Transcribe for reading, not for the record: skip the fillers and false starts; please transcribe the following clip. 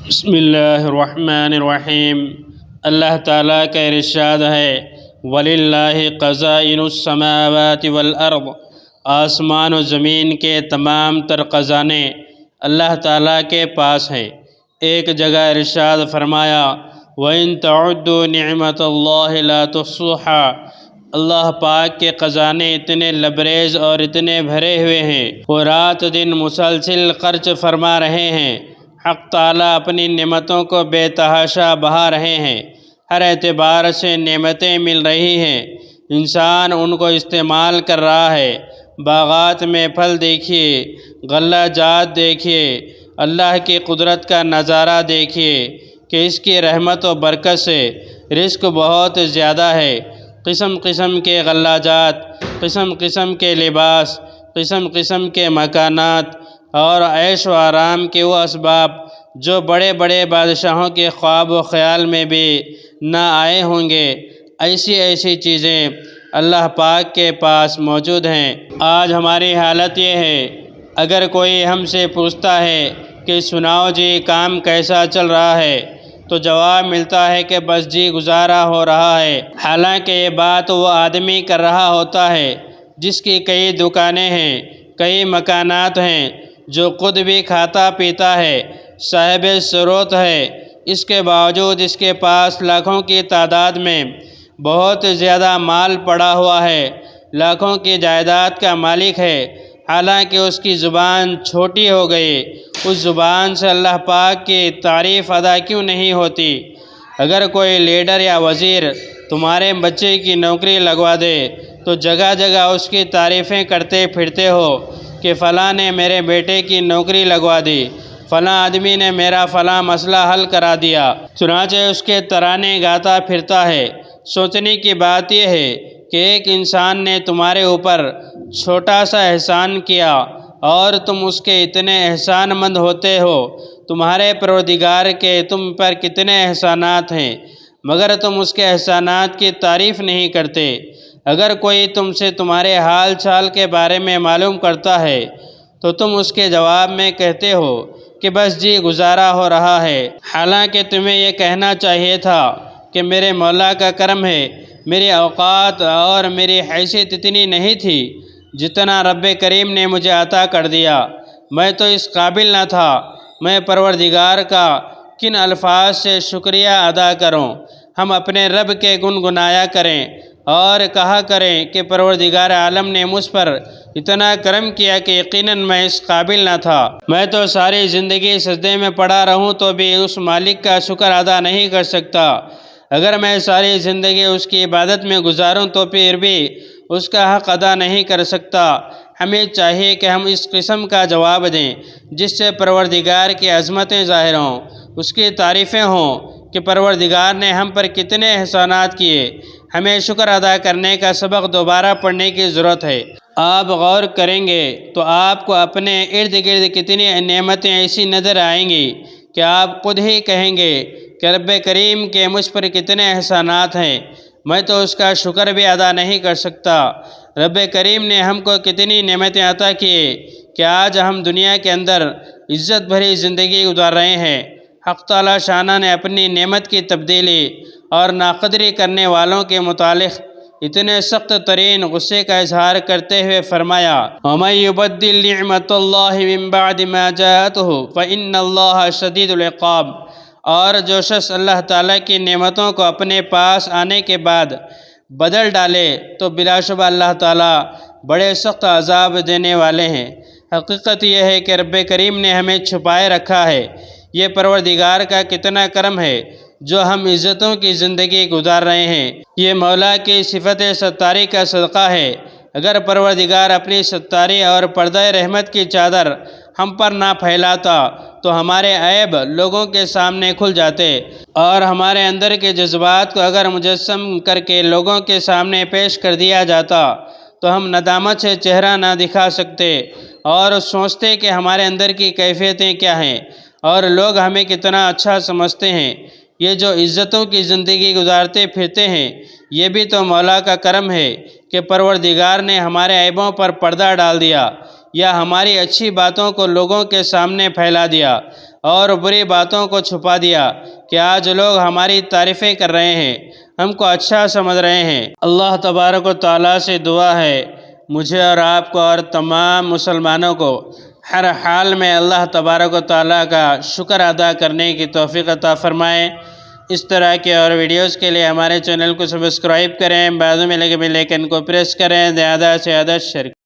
بسم اللہ الرحمن الرحیم۔ اللہ تعالیٰ کا ارشاد ہے وَلِلَّهِ خَزَائِنُ السَّمَاوَاتِ وَالْأَرْضِ، آسمان و زمین کے تمام تر خزانے اللہ تعالیٰ کے پاس ہیں۔ ایک جگہ ارشاد فرمایا وَإِن تَعُدُّوا نِعْمَةَ اللَّهِ لَا تُحْصُوهَا، اللہ پاک کے خزانے اتنے لبریز اور اتنے بھرے ہوئے ہیں، وہ رات دن مسلسل خرچ فرما رہے ہیں۔ حق تعالیٰ اپنی نعمتوں کو بے تحاشا بہا رہے ہیں، ہر اعتبار سے نعمتیں مل رہی ہیں، انسان ان کو استعمال کر رہا ہے۔ باغات میں پھل دیکھیے، غلہ جات دیکھیے، اللہ کی قدرت کا نظارہ دیکھیے کہ اس کی رحمت و برکت سے رزق بہت زیادہ ہے۔ قسم قسم کے غلہ جات، قسم قسم کے لباس، قسم قسم کے مکانات اور عیش و آرام کے وہ اسباب جو بڑے بڑے بادشاہوں کے خواب و خیال میں بھی نہ آئے ہوں گے، ایسی ایسی چیزیں اللہ پاک کے پاس موجود ہیں۔ آج ہماری حالت یہ ہے، اگر کوئی ہم سے پوچھتا ہے کہ سناؤ جی کام کیسا چل رہا ہے، تو جواب ملتا ہے کہ بس جی گزارا ہو رہا ہے۔ حالانکہ یہ بات وہ آدمی کر رہا ہوتا ہے جس کی کئی دکانیں ہیں، کئی مکانات ہیں، جو خود بھی کھاتا پیتا ہے، صاحب ثروت ہے، اس کے باوجود اس کے پاس لاکھوں کی تعداد میں بہت زیادہ مال پڑا ہوا ہے، لاکھوں کی جائیداد کا مالک ہے، حالانکہ اس کی زبان چھوٹی ہو گئی۔ اس زبان سے اللہ پاک کی تعریف ادا کیوں نہیں ہوتی؟ اگر کوئی لیڈر یا وزیر تمہارے بچے کی نوکری لگوا دے تو جگہ جگہ اس کی تعریفیں کرتے پھرتے ہو کہ فلاں نے میرے بیٹے کی نوکری لگوا دی، فلاں آدمی نے میرا فلاں مسئلہ حل کرا دیا، چنانچہ اس کے ترانے گاتا پھرتا ہے۔ سوچنے کی بات یہ ہے کہ ایک انسان نے تمہارے اوپر چھوٹا سا احسان کیا اور تم اس کے اتنے احسان مند ہوتے ہو۔ تمہارے پروردگار کے تم پر کتنے احسانات ہیں، مگر تم اس کے احسانات کی تعریف نہیں کرتے۔ اگر کوئی تم سے تمہارے حال چال کے بارے میں معلوم کرتا ہے تو تم اس کے جواب میں کہتے ہو کہ بس جی گزارا ہو رہا ہے، حالانکہ تمہیں یہ کہنا چاہیے تھا کہ میرے مولا کا کرم ہے، میری اوقات اور میری حیثیت اتنی نہیں تھی جتنا رب کریم نے مجھے عطا کر دیا، میں تو اس قابل نہ تھا۔ میں پروردگار کا کن الفاظ سے شکریہ ادا کروں؟ ہم اپنے رب کے گنگنایا کریں اور کہا کریں کہ پروردگار عالم نے مجھ پر اتنا کرم کیا کہ یقیناً میں اس قابل نہ تھا۔ میں تو ساری زندگی سجدے میں پڑا رہوں تو بھی اس مالک کا شکر ادا نہیں کر سکتا۔ اگر میں ساری زندگی اس کی عبادت میں گزاروں تو پھر بھی اس کا حق ادا نہیں کر سکتا۔ ہمیں چاہیے کہ ہم اس قسم کا جواب دیں جس سے پروردگار کی عظمتیں ظاہر ہوں، اس کی تعریفیں ہوں کہ پروردگار نے ہم پر کتنے احسانات کیے۔ ہمیں شکر ادا کرنے کا سبق دوبارہ پڑھنے کی ضرورت ہے۔ آپ غور کریں گے تو آپ کو اپنے ارد گرد کتنی نعمتیں ایسی نظر آئیں گی کہ آپ خود ہی کہیں گے کہ رب کریم کے مجھ پر کتنے احسانات ہیں، میں تو اس کا شکر بھی ادا نہیں کر سکتا۔ رب کریم نے ہم کو کتنی نعمتیں عطا کیے کہ آج ہم دنیا کے اندر عزت بھری زندگی گزار رہے ہیں۔ حق تعالیٰ شانہ نے اپنی نعمت کی تبدیلی اور ناقدری کرنے والوں کے متعلق اتنے سخت ترین غصے کا اظہار کرتے ہوئے فرمایا وَمَن يُبَدِّلْ نِعْمَةَ اللَّهِ مِن بَعْدِ مَا جَاءَتْهُ فَإِنَّ اللَّهَ شَدِيدُ الْعِقَابِ، اور جو شخص اللہ تعالیٰ کی نعمتوں کو اپنے پاس آنے کے بعد بدل ڈالے تو بلا شبہ اللہ تعالیٰ بڑے سخت عذاب دینے والے ہیں۔ حقیقت یہ ہے کہ رب کریم نے ہمیں چھپائے رکھا ہے۔ یہ پروردگار کا کتنا کرم ہے جو ہم عزتوں کی زندگی گزار رہے ہیں۔ یہ مولا کی صفت ستاری کا صدقہ ہے۔ اگر پروردگار اپنی ستاری اور پردہ رحمت کی چادر ہم پر نہ پھیلاتا تو ہمارے عیب لوگوں کے سامنے کھل جاتے، اور ہمارے اندر کے جذبات کو اگر مجسم کر کے لوگوں کے سامنے پیش کر دیا جاتا تو ہم ندامت سے چہرہ نہ دکھا سکتے اور سوچتے کہ ہمارے اندر کی کیفیتیں کیا ہیں اور لوگ ہمیں کتنا اچھا سمجھتے ہیں۔ یہ جو عزتوں کی زندگی گزارتے پھرتے ہیں، یہ بھی تو مولا کا کرم ہے کہ پروردگار نے ہمارے عیبوں پر پردہ ڈال دیا یا ہماری اچھی باتوں کو لوگوں کے سامنے پھیلا دیا، اور بری باتوں کو چھپا دیا کہ آج لوگ ہماری تعریفیں کر رہے ہیں، ہم کو اچھا سمجھ رہے ہیں۔ اللہ تبارک و تعالیٰ سے دعا ہے مجھے اور آپ کو اور تمام مسلمانوں کو ہر حال میں اللہ تبارک و تعالیٰ کا شکر ادا کرنے کی توفیق عطا فرمائے۔ اس طرح کے اور ویڈیوز کے لیے ہمارے چینل کو سبسکرائب کریں، بازو میں لگے بیل آئیکن کو پریس کریں، زیادہ سے زیادہ شیئر کریں۔